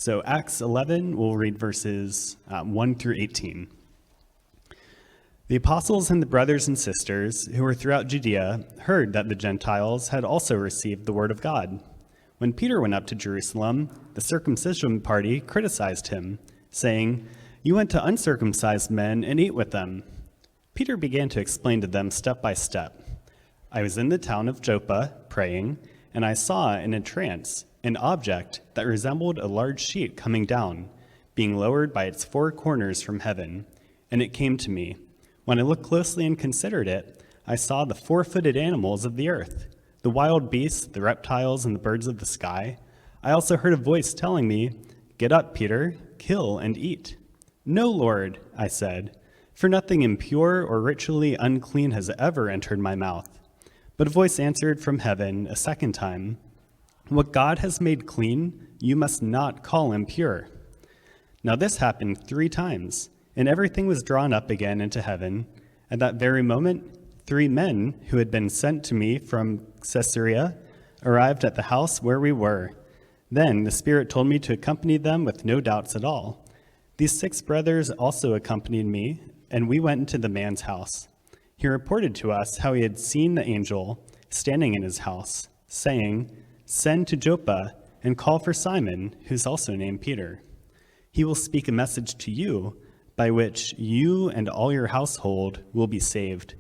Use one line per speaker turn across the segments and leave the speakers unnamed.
So Acts 11, we'll read verses 1 through 18. The apostles and the brothers and sisters who were throughout Judea heard that the Gentiles had also received the word of God. When Peter went up to Jerusalem, the circumcision party criticized him, saying, "You went to uncircumcised men and ate with them." Peter began to explain to them step by step. "I was in the town of Joppa praying, and I saw in a trance an object that resembled a large sheet coming down, being lowered by its four corners from heaven, and it came to me. When I looked closely and considered it, I saw the four-footed animals of the earth, the wild beasts, the reptiles, and the birds of the sky. I also heard a voice telling me, 'Get up, Peter, kill and eat.' 'No, Lord,' I said, 'for nothing impure or ritually unclean has ever entered my mouth.' But a voice answered from heaven a second time, 'What God has made clean, you must not call impure.' Now this happened 3 times, and everything was drawn up again into heaven. At that very moment, 3 men who had been sent to me from Caesarea arrived at the house where we were. Then the Spirit told me to accompany them with no doubts at all. These 6 brothers also accompanied me, and we went into the man's house. He reported to us how he had seen the angel standing in his house, saying, 'Send to Joppa and call for Simon, who's also named Peter. He will speak a message to you by which you and all your household will be saved.'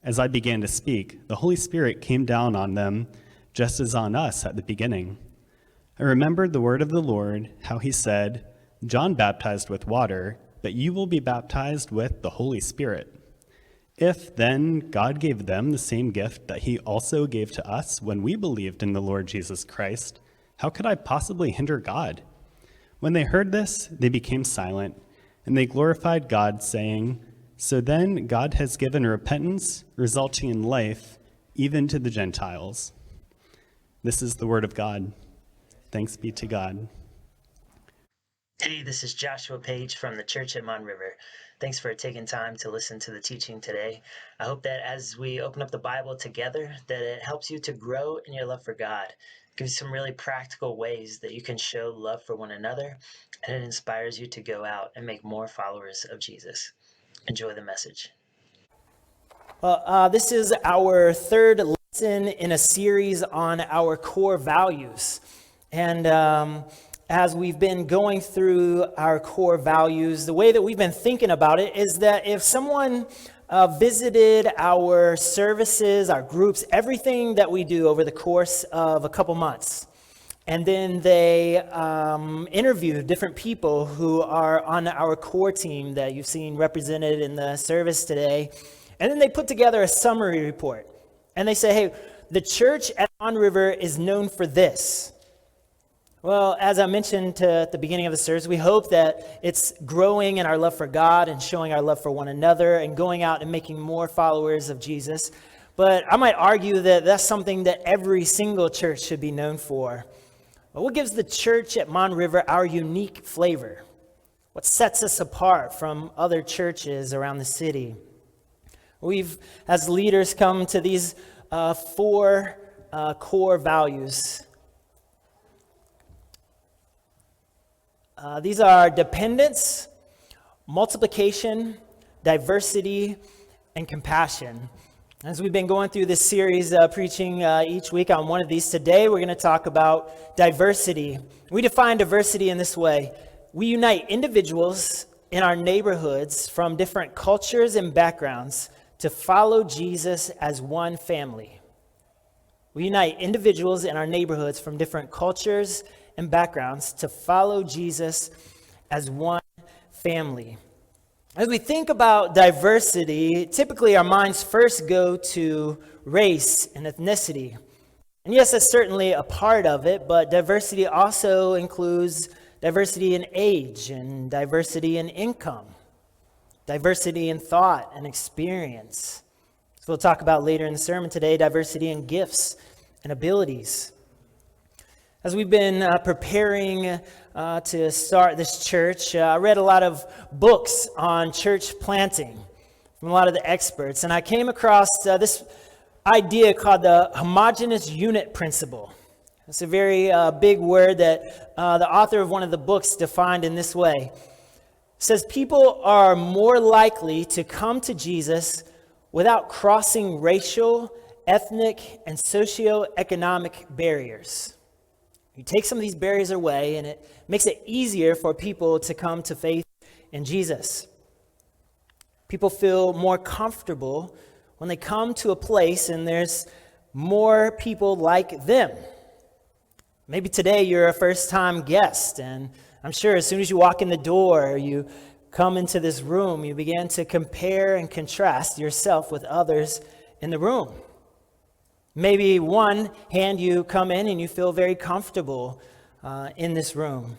As I began to speak, the Holy Spirit came down on them, just as on us at the beginning. I remembered the word of the Lord, how he said, 'John baptized with water, but you will be baptized with the Holy Spirit.' If, then, God gave them the same gift that he also gave to us when we believed in the Lord Jesus Christ, how could I possibly hinder God?" When they heard this, they became silent, and they glorified God, saying, "So then God has given repentance, resulting in life, even to the Gentiles." This is the word of God. Thanks be to God.
Hey, this is Joshua Page from the church at Mon River. Thanks for taking time to listen to the teaching today. I hope that as we open up the Bible together, that it helps you to grow in your love for God. It gives you some really practical ways that you can show love for one another, and it inspires you to go out and make more followers of Jesus. Enjoy the message.
Well, this is our 3rd lesson in a series on our core values. And as we've been going through our core values, the way that we've been thinking about it is that if someone visited our services, our groups, everything that we do over the course of a couple months, and then they interviewed different people who are on our core team that you've seen represented in the service today, and then they put together a summary report, and they say, "Hey, the church at Mon River is known for this." Well, as I mentioned at the beginning of the service, we hope that it's growing in our love for God and showing our love for one another and going out and making more followers of Jesus. But I might argue that that's something that every single church should be known for. But what gives the church at Mon River our unique flavor? What sets us apart from other churches around the city? We've, as leaders, come to these 4 core values. These are dependence, multiplication, diversity, and compassion. As we've been going through this series, preaching each week on one of these, today we're going to talk about diversity. We define diversity in this way. We unite individuals in our neighborhoods from different cultures and backgrounds to follow Jesus as one family. We unite individuals in our neighborhoods from different cultures and backgrounds to follow Jesus as one family. As we think about diversity, typically our minds first go to race and ethnicity. And yes, that's certainly a part of it, but diversity also includes diversity in age and diversity in income, diversity in thought and experience. So we'll talk about later in the sermon today, diversity in gifts and abilities. As we've been preparing to start this church, I read a lot of books on church planting from a lot of the experts, and I came across this idea called the homogeneous unit principle. It's a very big word that the author of one of the books defined in this way. It says people are more likely to come to Jesus without crossing racial, ethnic, and socioeconomic barriers. You take some of these barriers away, and it makes it easier for people to come to faith in Jesus. People feel more comfortable when they come to a place and there's more people like them. Maybe today you're a first-time guest, and I'm sure as soon as you walk in the door, you come into this room, you begin to compare and contrast yourself with others in the room. Maybe one hand you come in and you feel very comfortable in this room.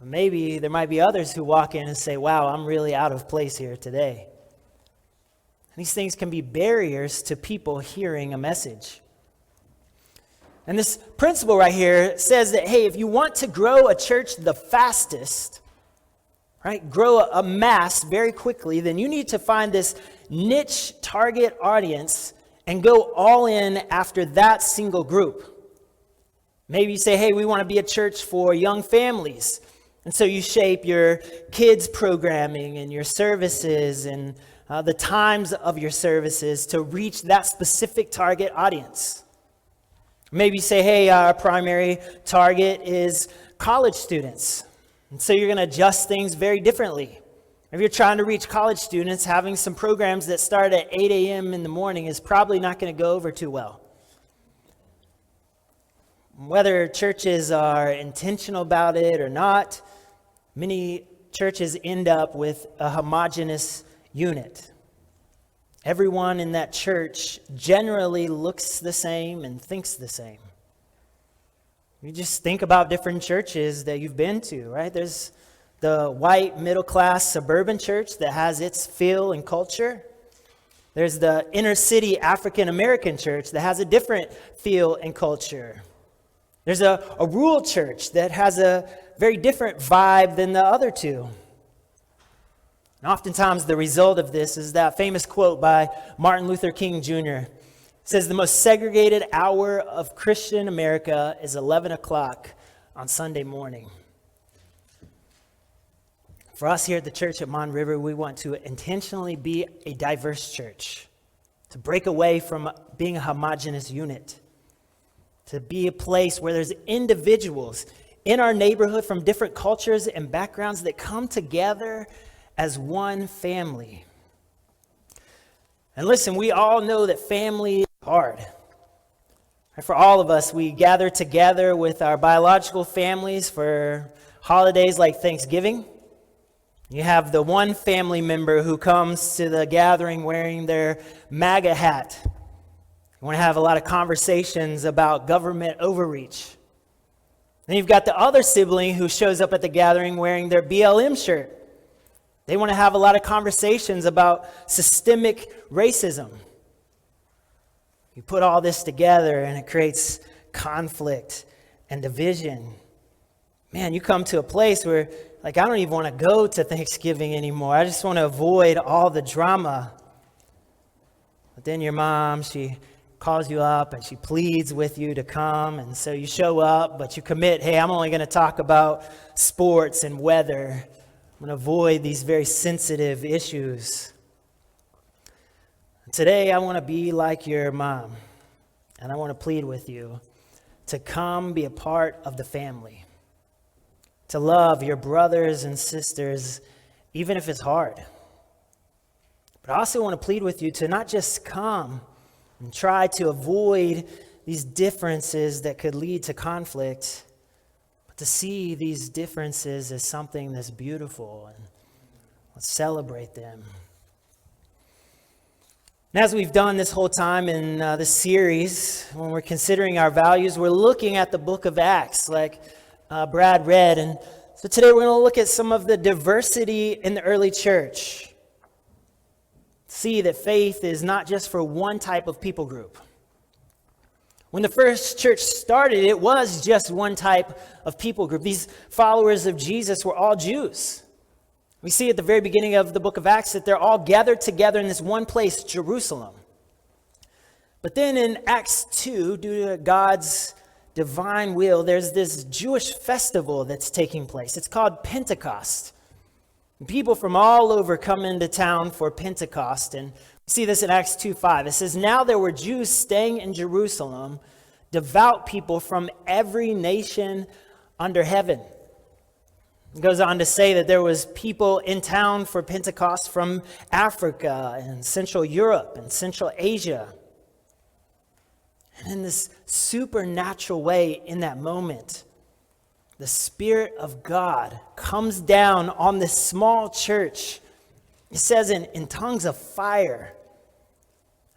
Maybe there might be others who walk in and say, wow, I'm really out of place here today. These things can be barriers to people hearing a message. And this principle right here says that, hey, if you want to grow a church the fastest, right, grow a mass very quickly, then you need to find this niche target audience and go all in after that single group. Maybe you say, hey, we want to be a church for young families. And so you shape your kids' programming and your services and the times of your services to reach that specific target audience. Maybe you say, hey, our primary target is college students. And so you're going to adjust things very differently. If you're trying to reach college students, having some programs that start at 8 a.m. in the morning is probably not going to go over too well. Whether churches are intentional about it or not, many churches end up with a homogeneous unit. Everyone in that church generally looks the same and thinks the same. You just think about different churches that you've been to, right? There's the white middle-class suburban church that has its feel and culture. There's the inner-city African-American church that has a different feel and culture. There's a rural church that has a very different vibe than the other two. And oftentimes the result of this is that famous quote by Martin Luther King Jr. It says, the most segregated hour of Christian America is 11 o'clock on Sunday morning. For us here at the church at Mon River, we want to intentionally be a diverse church, to break away from being a homogeneous unit, to be a place where there's individuals in our neighborhood from different cultures and backgrounds that come together as one family. And listen, we all know that family is hard. For all of us, we gather together with our biological families for holidays like Thanksgiving. You have the one family member who comes to the gathering wearing their MAGA hat. You want to have a lot of conversations about government overreach. Then you've got the other sibling who shows up at the gathering wearing their BLM shirt. They want to have a lot of conversations about systemic racism. You put all this together and it creates conflict and division. Man, you come to a place where, I don't even want to go to Thanksgiving anymore. I just want to avoid all the drama. But then your mom, she calls you up and she pleads with you to come. And so you show up, but you commit, hey, I'm only going to talk about sports and weather. I'm going to avoid these very sensitive issues. Today, I want to be like your mom, and I want to plead with you to come be a part of the family, to love your brothers and sisters, even if it's hard. But I also want to plead with you to not just come and try to avoid these differences that could lead to conflict, but to see these differences as something that's beautiful and let's celebrate them. And as we've done this whole time in this series, when we're considering our values, we're looking at the book of Acts, like Brad read. And so today we're going to look at some of the diversity in the early church. See that faith is not just for one type of people group. When the first church started, it was just one type of people group. These followers of Jesus were all Jews. We see at the very beginning of the book of Acts that they're all gathered together in this one place, Jerusalem. But then in Acts 2, due to God's divine will, there's this Jewish festival that's taking place. It's called Pentecost. People from all over come into town for Pentecost, and we see this in Acts 2:5. It says, "Now there were Jews staying in Jerusalem, devout people from every nation under heaven." It goes on to say that there was people in town for Pentecost from Africa and Central Europe and Central Asia. And in this supernatural way, in that moment, the Spirit of God comes down on this small church. It says in tongues of fire.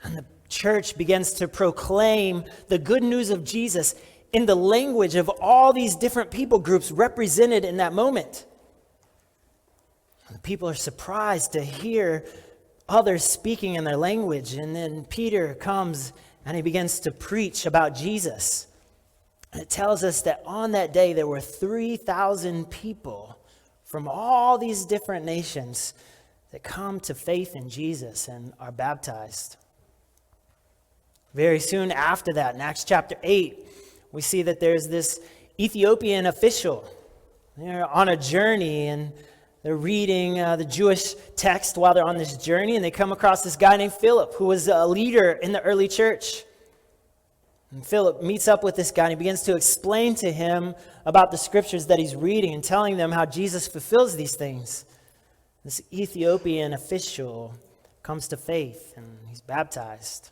And the church begins to proclaim the good news of Jesus in the language of all these different people groups represented in that moment. And the people are surprised to hear others speaking in their language. And then Peter comes and he begins to preach about Jesus. And it tells us that on that day there were 3,000 people from all these different nations that come to faith in Jesus and are baptized. Very soon after that, in Acts chapter 8, we see that there's this Ethiopian official. They're on a journey and they're reading the Jewish text while they're on this journey, and they come across this guy named Philip, who was a leader in the early church. And Philip meets up with this guy and he begins to explain to him about the scriptures that he's reading and telling them how Jesus fulfills these things. This Ethiopian official comes to faith and he's baptized.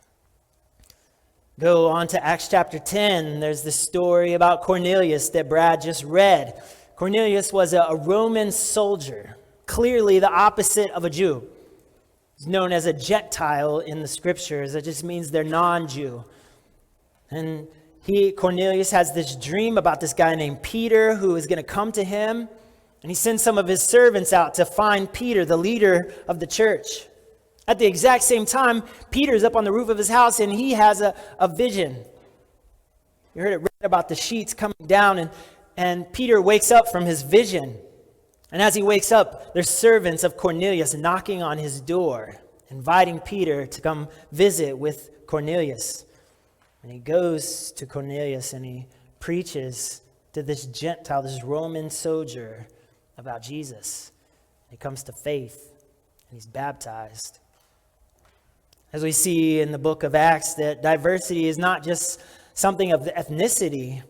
Go on to Acts chapter 10. There's the story about Cornelius that Brad just read. Cornelius was a Roman soldier, clearly the opposite of a Jew. He's known as a Gentile in the scriptures. That just means they're non-Jew. And Cornelius has this dream about this guy named Peter who is going to come to him. And he sends some of his servants out to find Peter, the leader of the church. At the exact same time, Peter's up on the roof of his house and he has a vision. You heard it read about the sheets coming down, and Peter wakes up from his vision. And as he wakes up, there's servants of Cornelius knocking on his door, inviting Peter to come visit with Cornelius. And he goes to Cornelius and he preaches to this Gentile, this Roman soldier, about Jesus. He comes to faith and he's baptized. As we see in the book of Acts, that diversity is not just something of ethnicity.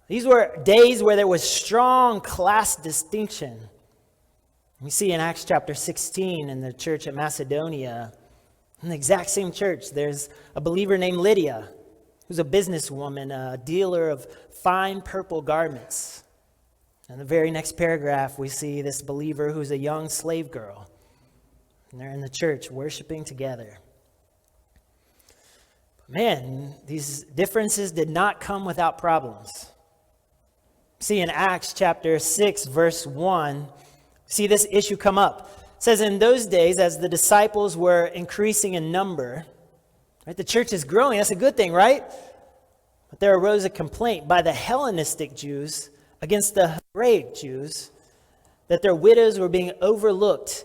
These were days where there was strong class distinction. We see in Acts chapter 16 in the church at Macedonia, in the exact same church, there's a believer named Lydia, who's a businesswoman, a dealer of fine purple garments. In the very next paragraph, we see this believer who's a young slave girl. And they're in the church worshiping together. Man, these differences did not come without problems. See in Acts chapter 6, verse 1, see this issue come up. It says, in those days, as the disciples were increasing in number, right, the church is growing. That's a good thing, right? But there arose a complaint by the Hellenistic Jews against the Hebraic Jews that their widows were being overlooked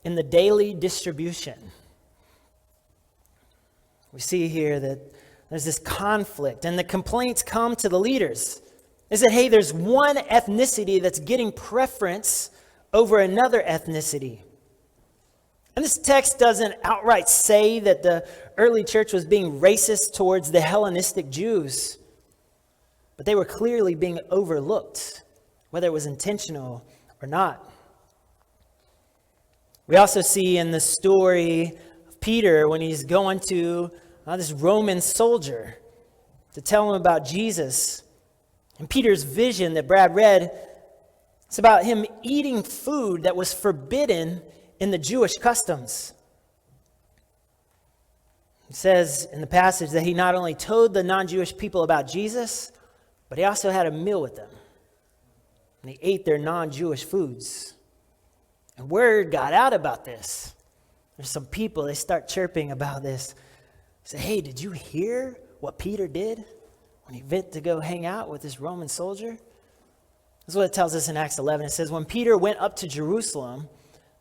in the daily distribution. We see here that there's this conflict, and the complaints come to the leaders. They said, hey, there's one ethnicity that's getting preference over another ethnicity. And this text doesn't outright say that the early church was being racist towards the Hellenistic Jews, but they were clearly being overlooked, whether it was intentional or not. We also see in the story of Peter when he's going to this Roman soldier to tell him about Jesus. And Peter's vision that Brad read, it's about him eating food that was forbidden in the Jewish customs. It says in the passage that he not only told the non-Jewish people about Jesus, but he also had a meal with them. And he ate their non-Jewish foods. And word got out about this. There's some people, they start chirping about this. Say, hey, did you hear what Peter did when he went to go hang out with this Roman soldier? This is what it tells us in Acts 11. It says, when Peter went up to Jerusalem,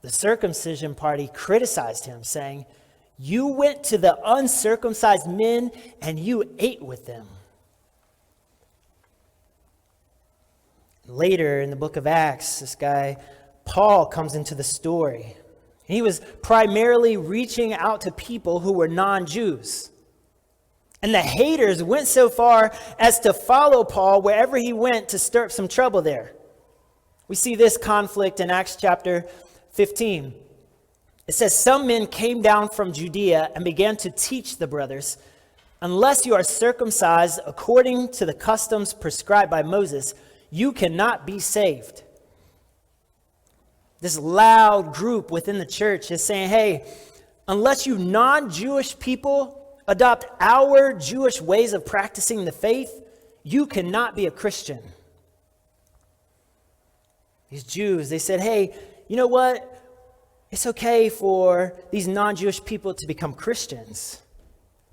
the circumcision party criticized him, saying, you went to the uncircumcised men and you ate with them. Later in the book of Acts, this guy, Paul, comes into the story. He was primarily reaching out to people who were non-Jews. And the haters went so far as to follow Paul wherever he went to stir up some trouble there. We see this conflict in Acts chapter 15. It says, some men came down from Judea and began to teach the brothers, unless you are circumcised according to the customs prescribed by Moses, you cannot be saved. This loud group within the church is saying, hey, unless you non-Jewish people adopt our Jewish ways of practicing the faith, you cannot be a Christian. These Jews, they said, hey, you know what? It's okay for these non-Jewish people to become Christians,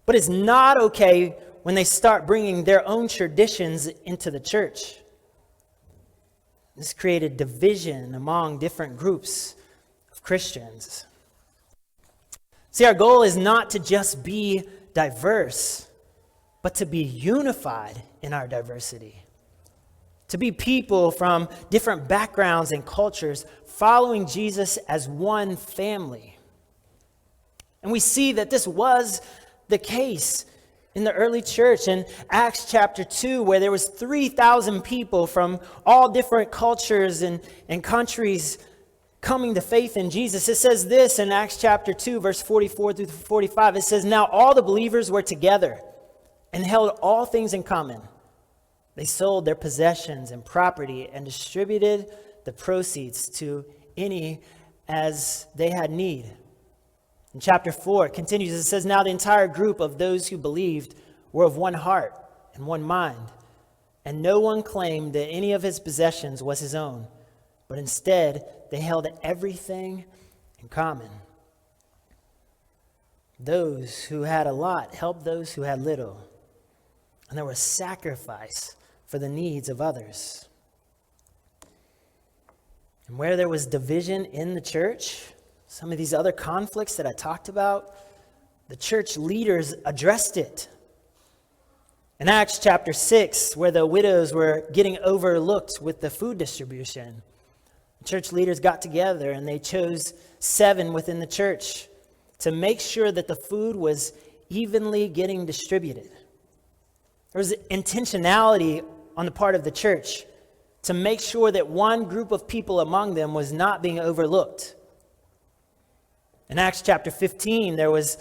but it's not okay when they start bringing their own traditions into the church. This created division among different groups of Christians. See, our goal is not to just be diverse, but to be unified in our diversity. To be people from different backgrounds and cultures following Jesus as one family. And we see that this was the case in the early church in Acts chapter 2, where there was 3,000 people from all different cultures and countries coming to faith in Jesus. It says this in Acts chapter 2, verse 44 through 45. It says, now all the believers were together and held all things in common. They sold their possessions and property and distributed the proceeds to any as they had need. In chapter 4, it continues. It says, now the entire group of those who believed were of one heart and one mind. And no one claimed that any of his possessions was his own, but instead they held everything in common. Those who had a lot helped those who had little. And there was sacrifice for the needs of others. And where there was division in the church, some of these other conflicts that I talked about, the church leaders addressed it. In Acts chapter 6, where the widows were getting overlooked with the food distribution, the church leaders got together and they chose 7 within the church to make sure that the food was evenly getting distributed. There was intentionality on the part of the church to make sure that one group of people among them was not being overlooked. In Acts chapter 15, there was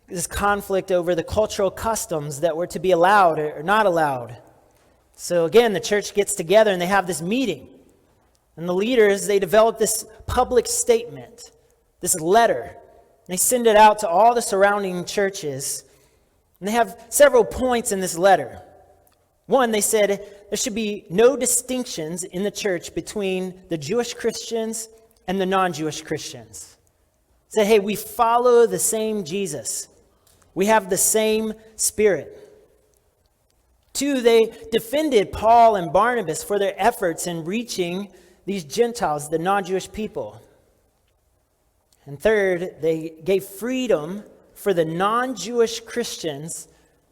this conflict over the cultural customs that were to be allowed or not allowed. So again, the church gets together and they have this meeting. And the leaders, they develop this public statement, this letter. They send it out to all the surrounding churches. And they have several points in this letter. One, they said there should be no distinctions in the church between the Jewish Christians and the non-Jewish Christians. Say, hey, we follow the same Jesus. We have the same Spirit. 2, they defended Paul and Barnabas for their efforts in reaching these Gentiles, the non-Jewish people. And 3rd, they gave freedom for the non-Jewish Christians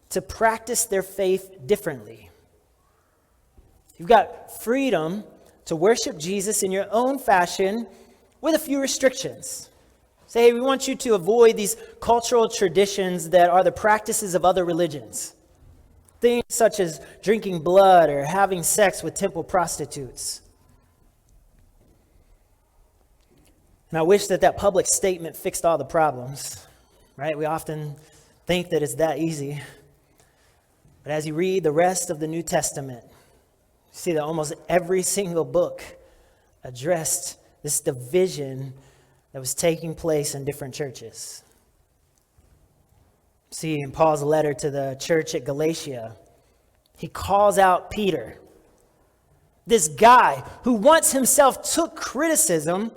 to practice their faith differently. You've got freedom to worship Jesus in your own fashion with a few restrictions. Say, hey, we want you to avoid these cultural traditions that are the practices of other religions. Things such as drinking blood or having sex with temple prostitutes. And I wish that public statement fixed all the problems, right? We often think that it's that easy. But as you read the rest of the New Testament, you see that almost every single book addressed this division that was taking place in different churches. See, in Paul's letter to the church at Galatia, he calls out Peter, this guy who once himself took criticism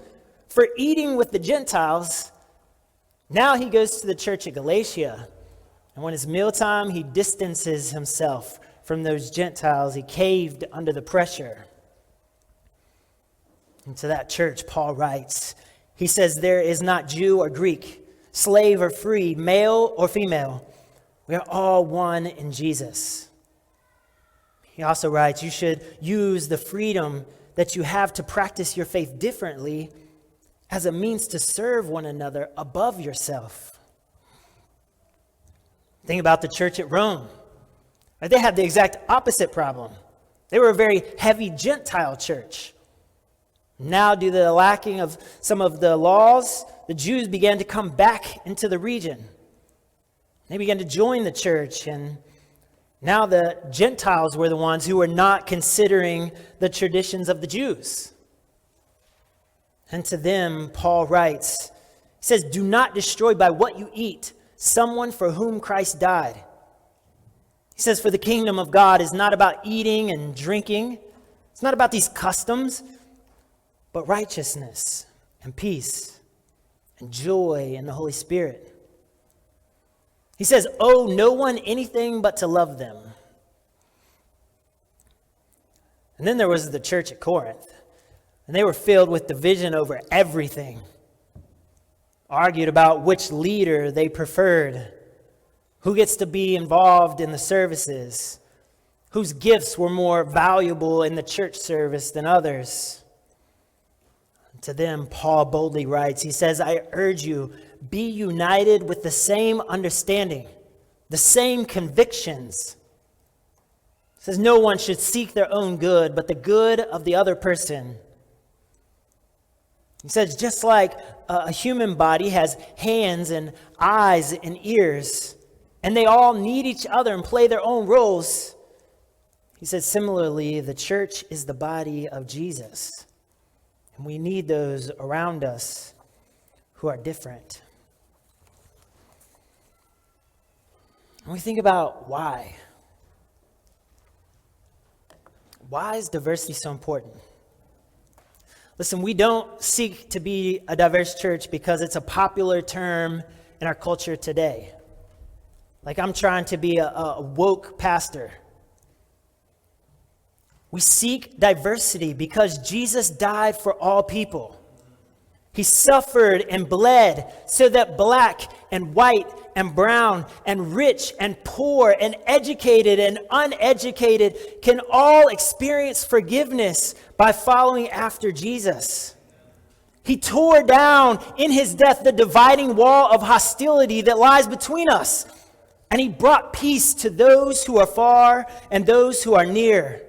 for eating with the Gentiles. Now he goes to the church at Galatia, and when it's mealtime, he distances himself from those Gentiles. He caved under the pressure. And to that church, Paul writes, he says, there is not Jew or Greek, slave or free, male or female. We are all one in Jesus. He also writes, you should use the freedom that you have to practice your faith differently as a means to serve one another above yourself. Think about the church at Rome. They had the exact opposite problem. They were a very heavy Gentile church. Now, due to the lacking of some of the laws, the Jews began to come back into the region. They began to join the church, and now the Gentiles were the ones who were not considering the traditions of the Jews. And to them, Paul writes, he says, do not destroy by what you eat someone for whom Christ died. He says, for the kingdom of God is not about eating and drinking. It's not about these customs, but righteousness and peace and joy in the Holy Spirit. He says, owe no one anything but to love them. And then there was the church at Corinth, and they were filled with division over everything. Argued about which leader they preferred, who gets to be involved in the services, whose gifts were more valuable in the church service than others. To them, Paul boldly writes, he says, I urge you, be united with the same understanding, the same convictions. He says, no one should seek their own good, but the good of the other person. He says, just like a human body has hands and eyes and ears, and they all need each other and play their own roles, he says, similarly, the church is the body of Jesus. And we need those around us who are different. And we think about why. Why is diversity so important? Listen, we don't seek to be a diverse church because it's a popular term in our culture today. Like I'm trying to be a woke pastor. We seek diversity because Jesus died for all people. He suffered and bled so that black and white and brown and rich and poor and educated and uneducated can all experience forgiveness by following after Jesus. He tore down in his death the dividing wall of hostility that lies between us. And he brought peace to those who are far and those who are near.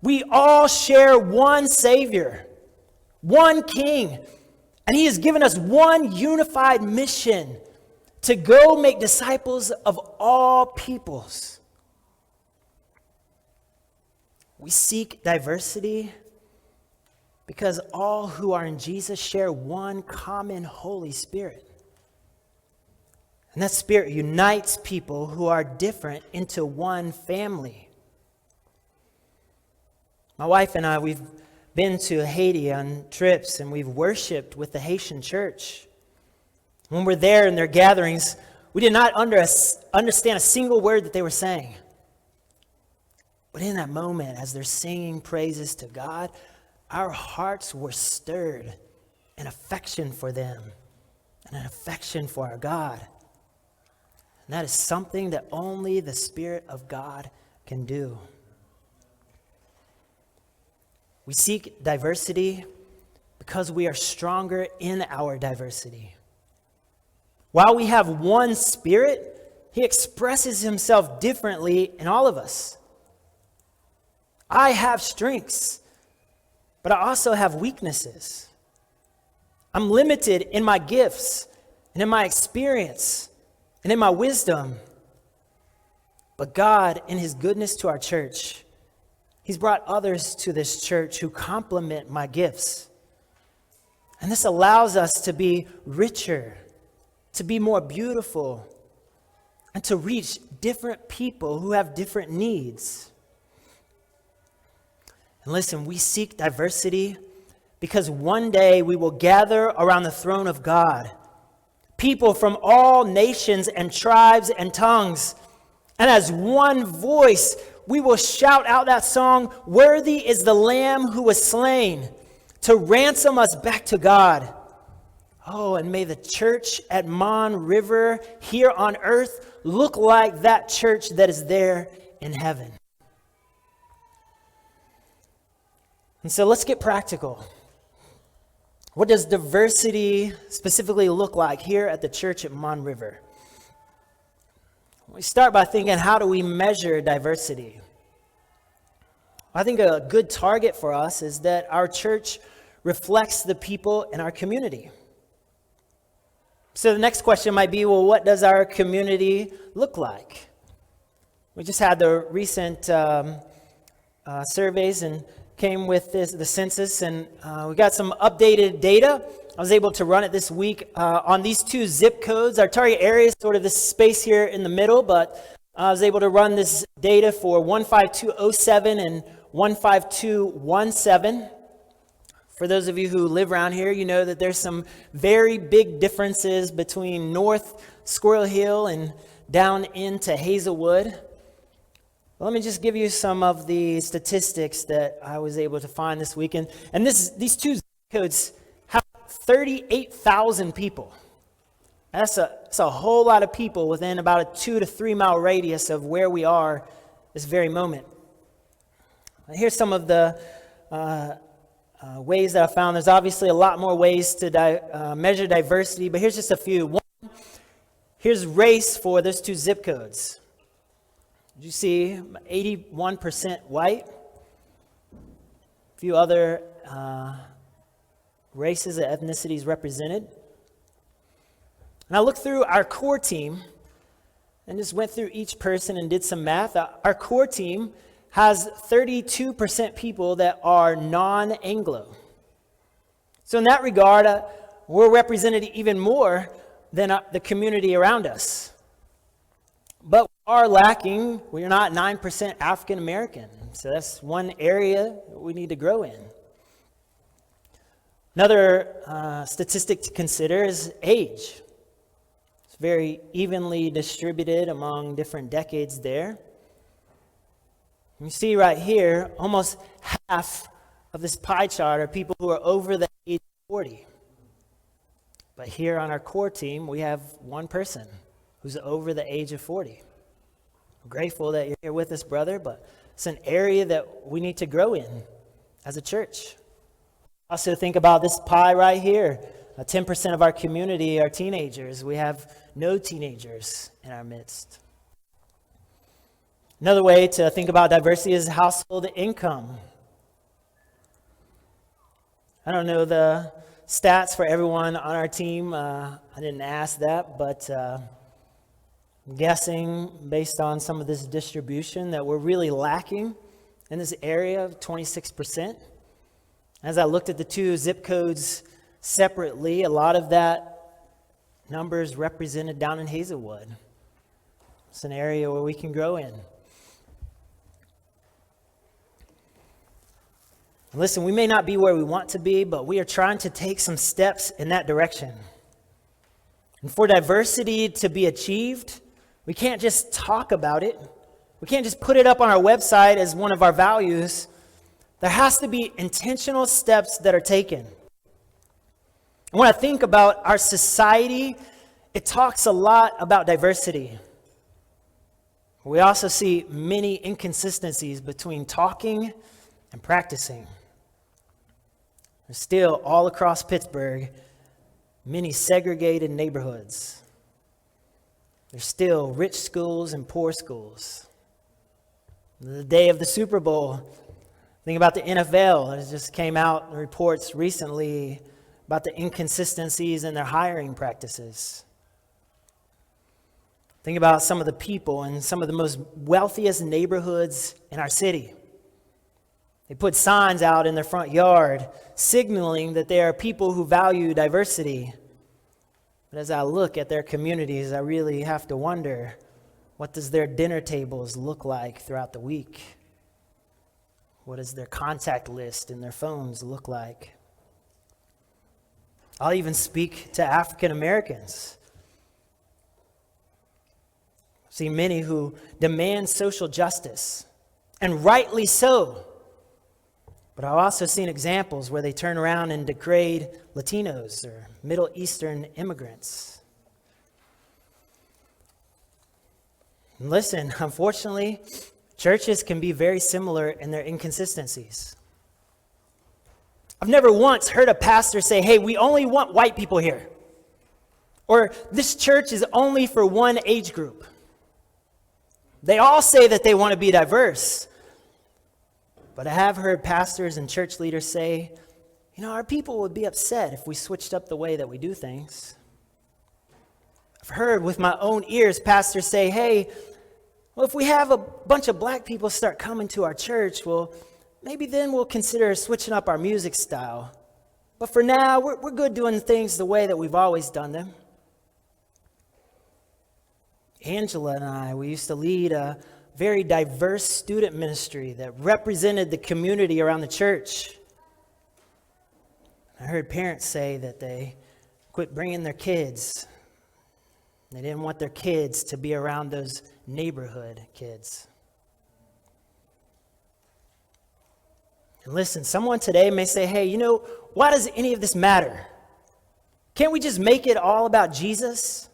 We all share one Savior, one King, and he has given us one unified mission to go make disciples of all peoples. We seek diversity because all who are in Jesus share one common Holy Spirit. And that Spirit unites people who are different into one family. My wife and I, we've been to Haiti on trips, and we've worshiped with the Haitian church. When we're there in their gatherings, we did not understand a single word that they were saying. But in that moment, as they're singing praises to God, our hearts were stirred in affection for them and an affection for our God. And that is something that only the Spirit of God can do. We seek diversity because we are stronger in our diversity. While we have one Spirit, he expresses himself differently in all of us. I have strengths, but I also have weaknesses. I'm limited in my gifts and in my experience and in my wisdom. But God, in his goodness to our church, he's brought others to this church who complement my gifts. And this allows us to be richer, to be more beautiful, and to reach different people who have different needs. And listen, we seek diversity because one day we will gather around the throne of God, people from all nations and tribes and tongues. And as one voice, we will shout out that song, "Worthy is the Lamb who was slain to ransom us back to God." Oh, and may the church at Mon River here on earth look like that church that is there in heaven. And so let's get practical. What does diversity specifically look like here at the church at Mon River? We start by thinking, how do we measure diversity? I think a good target for us is that our church reflects the people in our community. So the next question might be, well, what does our community look like? We just had the recent surveys and came with the census, and we got some updated data. I was able to run it this week on these two zip codes. Our target area is sort of this space here in the middle, but I was able to run this data for 15207 and 15217. For those of you who live around here, you know that there's some very big differences between North Squirrel Hill and down into Hazelwood. Let me just give you some of the statistics that I was able to find this weekend. And these two zip codes have 38,000 people. That's a whole lot of people within about a 2 to 3 mile radius of where we are this very moment. Here's some of the ways that I found. There's obviously a lot more ways to measure diversity, but here's just a few. One, here's race for those two zip codes. You see 81% white. A few other races and ethnicities represented. And I looked through our core team and just went through each person and did some math. Our core team has 32% people that are non-Anglo. So in that regard, we're represented even more than the community around us. But we are lacking, we're not 9% African American. So that's one area we need to grow in. Another statistic to consider is age. It's very evenly distributed among different decades there. You see right here, almost half of this pie chart are people who are over the age of 40. But here on our core team, we have one person who's over the age of 40. I'm grateful that you're here with us, brother, but it's an area that we need to grow in as a church. Also think about this pie right here. 10% of our community are teenagers. We have no teenagers in our midst. Another way to think about diversity is household income. I don't know the stats for everyone on our team. I didn't ask that, but I'm guessing based on some of this distribution that we're really lacking in this area of 26%. As I looked at the two zip codes separately, a lot of that number is represented down in Hazelwood. It's an area where we can grow in. Listen, we may not be where we want to be, but we are trying to take some steps in that direction. And for diversity to be achieved, we can't just talk about it. We can't just put it up on our website as one of our values. There has to be intentional steps that are taken. And when I think about our society, it talks a lot about diversity. We also see many inconsistencies between talking and practicing. There's still, all across Pittsburgh, many segregated neighborhoods. There's still rich schools and poor schools. The day of the Super Bowl, think about the NFL. It just came out in reports recently about the inconsistencies in their hiring practices. Think about some of the people in some of the most wealthiest neighborhoods in our city. They put signs out in their front yard signaling that they are people who value diversity. But as I look at their communities, I really have to wonder, what does their dinner tables look like throughout the week? What does their contact list and their phones look like? I'll even speak to African Americans. I see many who demand social justice, and rightly so. But I've also seen examples where they turn around and degrade Latinos or Middle Eastern immigrants. And listen, unfortunately, churches can be very similar in their inconsistencies. I've never once heard a pastor say, hey, we only want white people here. Or this church is only for one age group. They all say that they want to be diverse. But I have heard pastors and church leaders say, our people would be upset if we switched up the way that we do things. I've heard with my own ears pastors say, hey, well, if we have a bunch of black people start coming to our church, well, maybe then we'll consider switching up our music style. But for now, we're good doing things the way that we've always done them. Angela and I, we used to lead a very diverse student ministry that represented the community around the church. I heard parents say that they quit bringing their kids. They didn't want their kids to be around those neighborhood kids. And listen, someone today may say, hey, why does any of this matter? Can't we just make it all about Jesus?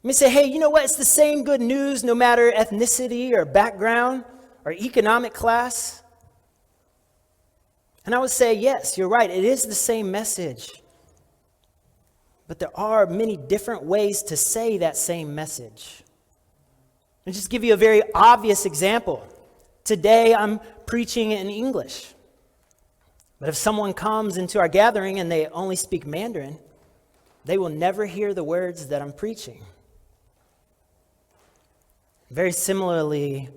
You may say, hey, you know what? It's the same good news no matter ethnicity or background or economic class. And I would say, yes, you're right. It is the same message. But there are many different ways to say that same message. I'll just give you a very obvious example. Today, I'm preaching in English. But if someone comes into our gathering and they only speak Mandarin, they will never hear the words that I'm preaching. Very similarly,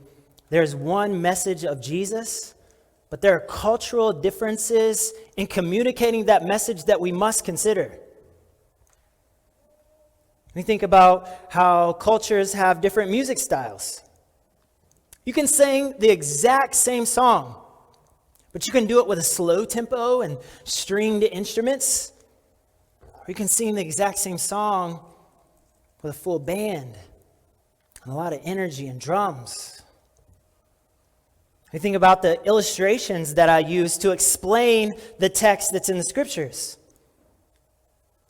there's one message of Jesus, but there are cultural differences in communicating that message that we must consider. We think about how cultures have different music styles. You can sing the exact same song, but you can do it with a slow tempo and stringed instruments. Or you can sing the exact same song with a full band and a lot of energy and drums. We think about the illustrations that I use to explain the text that's in the scriptures.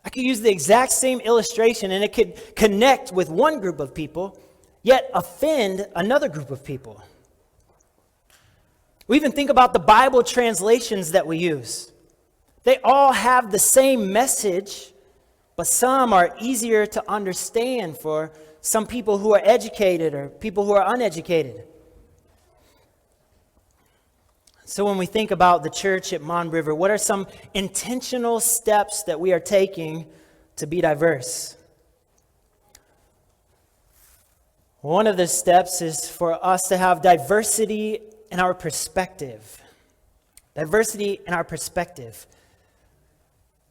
I could use the exact same illustration and it could connect with one group of people, yet offend another group of people. We even think about the Bible translations that we use. They all have the same message, but some are easier to understand for some people who are educated or people who are uneducated. So when we think about the church at Mon River, what are some intentional steps that we are taking to be diverse? One of the steps is for us to have diversity in our perspective. Diversity in our perspective.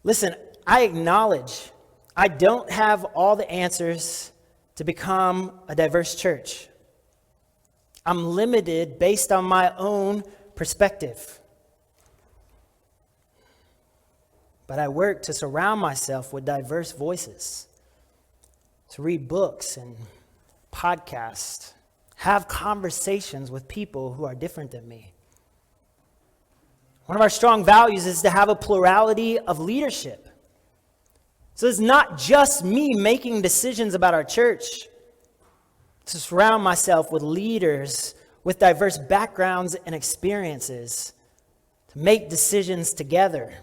Listen, I acknowledge I don't have all the answers to become a diverse church. I'm limited based on my own perspective. But I work to surround myself with diverse voices, to read books and podcasts, have conversations with people who are different than me. One of our strong values is to have a plurality of leadership. So it's not just me making decisions about our church. To surround myself with leaders with diverse backgrounds and experiences to make decisions together.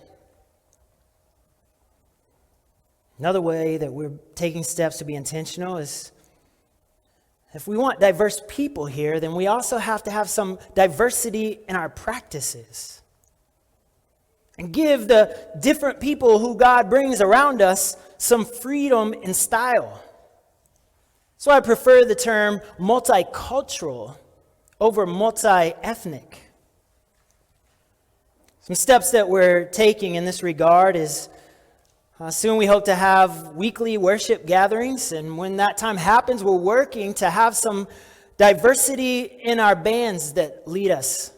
Another way that we're taking steps to be intentional is if we want diverse people here, then we also have to have some diversity in our practices. And give the different people who God brings around us some freedom in style. So I prefer the term multicultural over multi-ethnic. Some steps that we're taking in this regard is soon we hope to have weekly worship gatherings, and when that time happens, we're working to have some diversity in our bands that lead us.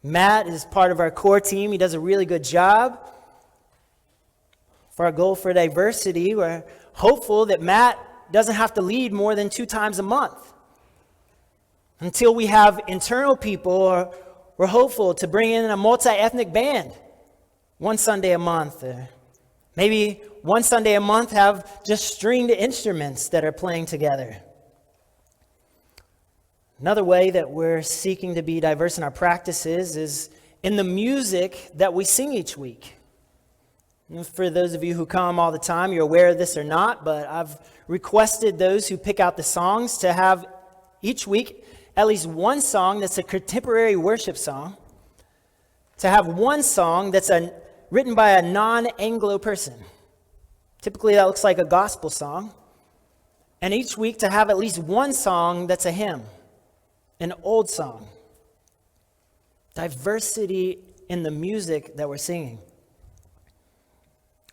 Matt is part of our core team. He does a really good job. For our goal for diversity, we're hopeful that Matt doesn't have to lead more than 2 times a month. Until we have internal people, we're hopeful to bring in a multi-ethnic band 1 Sunday a month. Or maybe 1 Sunday a month have just stringed instruments that are playing together. Another way that we're seeking to be diverse in our practices is in the music that we sing each week. And for those of you who come all the time, you're aware of this or not, but I've requested those who pick out the songs to have each week at least one song that's a contemporary worship song, to have one song that's written by a non-Anglo person. Typically that looks like a gospel song. And each week to have at least one song that's a hymn, an old song. Diversity in the music that we're singing.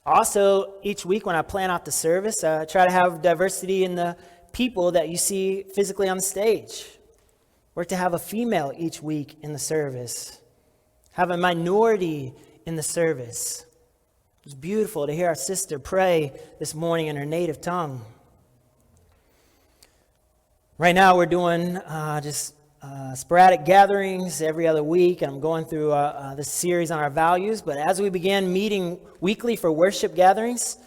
Also, each week when I plan out the service, I try to have diversity in the people that you see physically on the stage. Work to have a female each week in the service. Have a minority in the service. It was beautiful to hear our sister pray this morning in her native tongue. Right now we're doing just sporadic gatherings every other week, and I'm going through this series on our values. But as we begin meeting weekly for worship gatherings,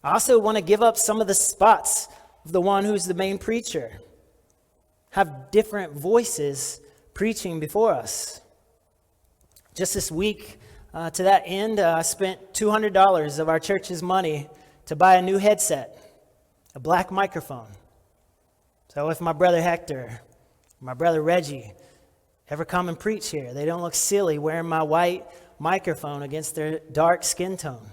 I also want to give up some of the spots of the one who's the main preacher. Have different voices preaching before us. Just this week, to that end, I spent $200 of our church's money to buy a new headset, a black microphone. So if my brother Hector, my brother Reggie ever come and preach here, they don't look silly wearing my white microphone against their dark skin tone.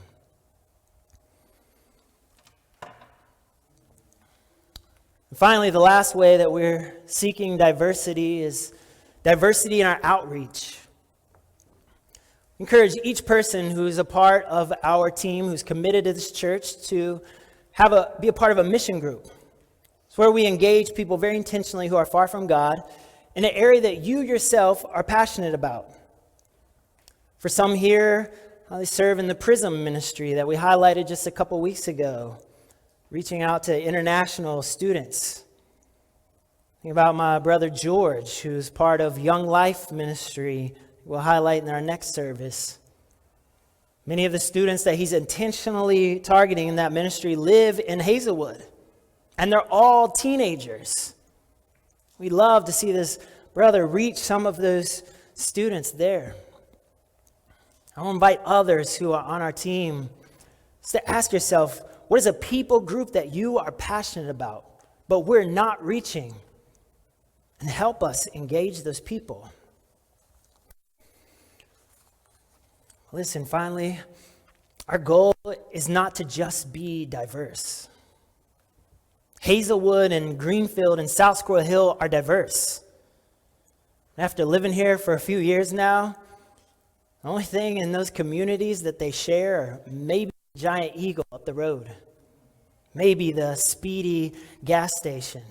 And finally, the last way that we're seeking diversity is diversity in our outreach. Encourage each person who's a part of our team, who's committed to this church, to be a part of a mission group. It's where we engage people very intentionally who are far from God in an area that you yourself are passionate about. For some here, they serve in the PRISM ministry that we highlighted just a couple weeks ago, reaching out to international students. Think about my brother George, who's part of Young Life ministry, we'll highlight in our next service. Many of the students that he's intentionally targeting in that ministry live in Hazelwood, and they're all teenagers. We love to see this brother reach some of those students there. I want to invite others who are on our team to ask yourself, what is a people group that you are passionate about, but we're not reaching? And help us engage those people. Listen, finally, our goal is not to just be diverse. Hazelwood and Greenfield and South Squirrel Hill are diverse. After living here for a few years now, the only thing in those communities that they share are maybe the giant eagle up the road, maybe the speedy gas station.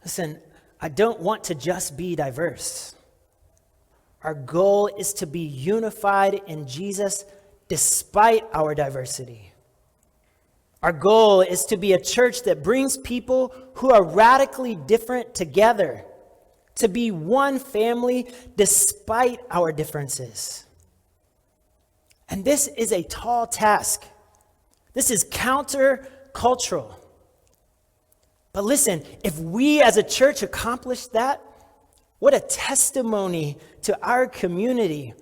Listen, I don't want to just be diverse. Our goal is to be unified in Jesus despite our diversity. Our goal is to be a church that brings people who are radically different together, to be one family despite our differences. And this is a tall task. This is counter-cultural. But listen, if we as a church accomplish that, what a testimony to our community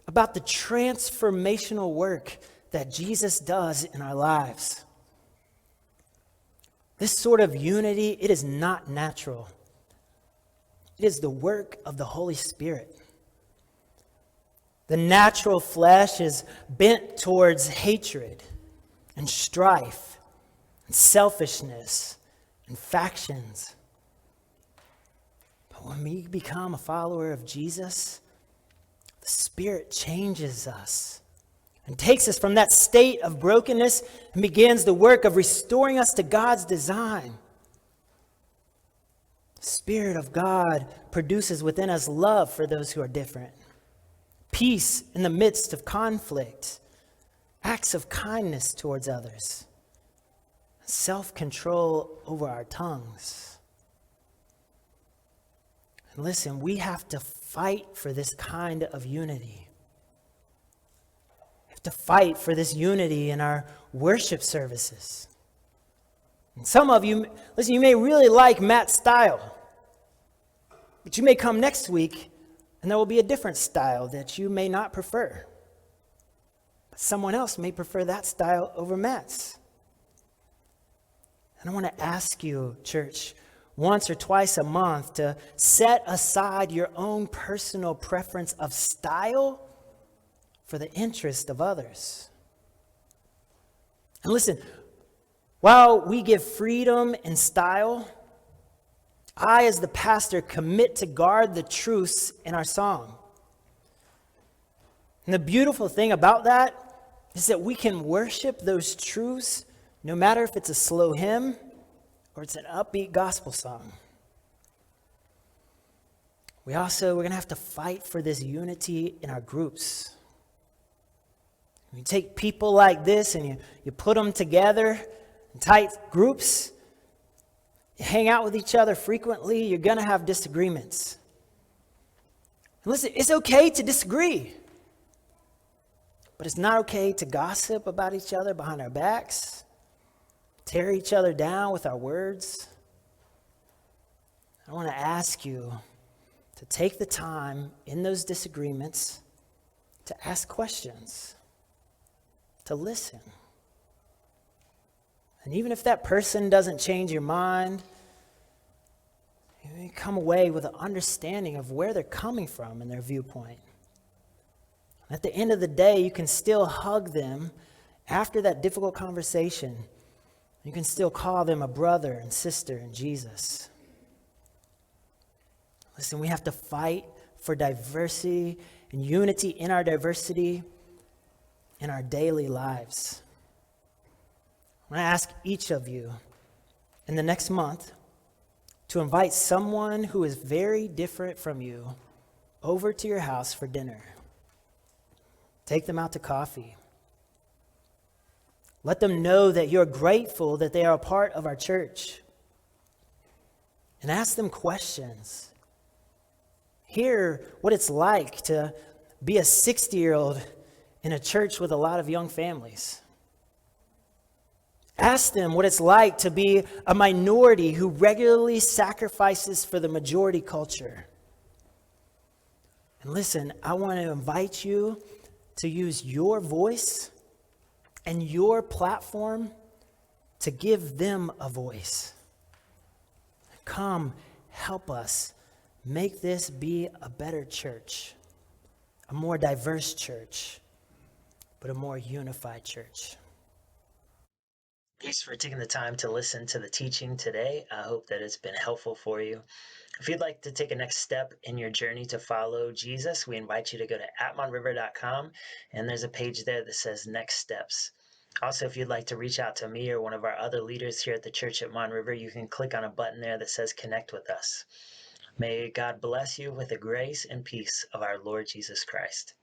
about the transformational work that Jesus does in our lives. This sort of unity, it is not natural. It is the work of the Holy Spirit. The natural flesh is bent towards hatred and strife and selfishness and factions. But when we become a follower of Jesus, the Spirit changes us and takes us from that state of brokenness and begins the work of restoring us to God's design. The Spirit of God produces within us love for those who are different, peace in the midst of conflict, acts of kindness towards others, self-control over our tongues. And listen, we have to fight for this kind of unity. We have to fight for this unity in our worship services. And some of you, listen, you may really like Matt's style, but you may come next week And there will be a different style that you may not prefer. But someone else may prefer that style over Matt's. And I want to ask you, church, once or twice a month to set aside your own personal preference of style for the interest of others. And listen, while we give freedom and style, I, as the pastor, commit to guard the truths in our song. And the beautiful thing about that is that we can worship those truths no matter if it's a slow hymn or it's an upbeat gospel song. We're going to have to fight for this unity in our groups. You take people like this and you put them together in tight groups, you hang out with each other frequently, you're going to have disagreements. And listen, it's okay to disagree, but it's not okay to gossip about each other behind our backs, tear each other down with our words. I want to ask you to take the time in those disagreements to ask questions, to listen. And even if that person doesn't change your mind, you come away with an understanding of where they're coming from and their viewpoint. At the end of the day, you can still hug them after that difficult conversation. You can still call them a brother and sister in Jesus. Listen, we have to fight for diversity and unity in our diversity in our daily lives. I'm going to ask each of you in the next month to invite someone who is very different from you over to your house for dinner. Take them out to coffee. Let them know that you're grateful that they are a part of our church. And ask them questions. Hear what it's like to be a 60-year-old in a church with a lot of young families. Ask them what it's like to be a minority who regularly sacrifices for the majority culture. And listen, I want to invite you to use your voice and your platform to give them a voice. Come, help us make this be a better church, a more diverse church, but a more unified church.
Thanks for taking the time to listen to the teaching today. I hope that it's been helpful for you. If you'd like to take a next step in your journey to follow Jesus, we invite you to go to atmonriver.com, and there's a page there that says Next Steps. Also, if you'd like to reach out to me or one of our other leaders here at the church at Mon River, you can click on a button there that says Connect with Us. May God bless you with the grace and peace of our Lord Jesus Christ.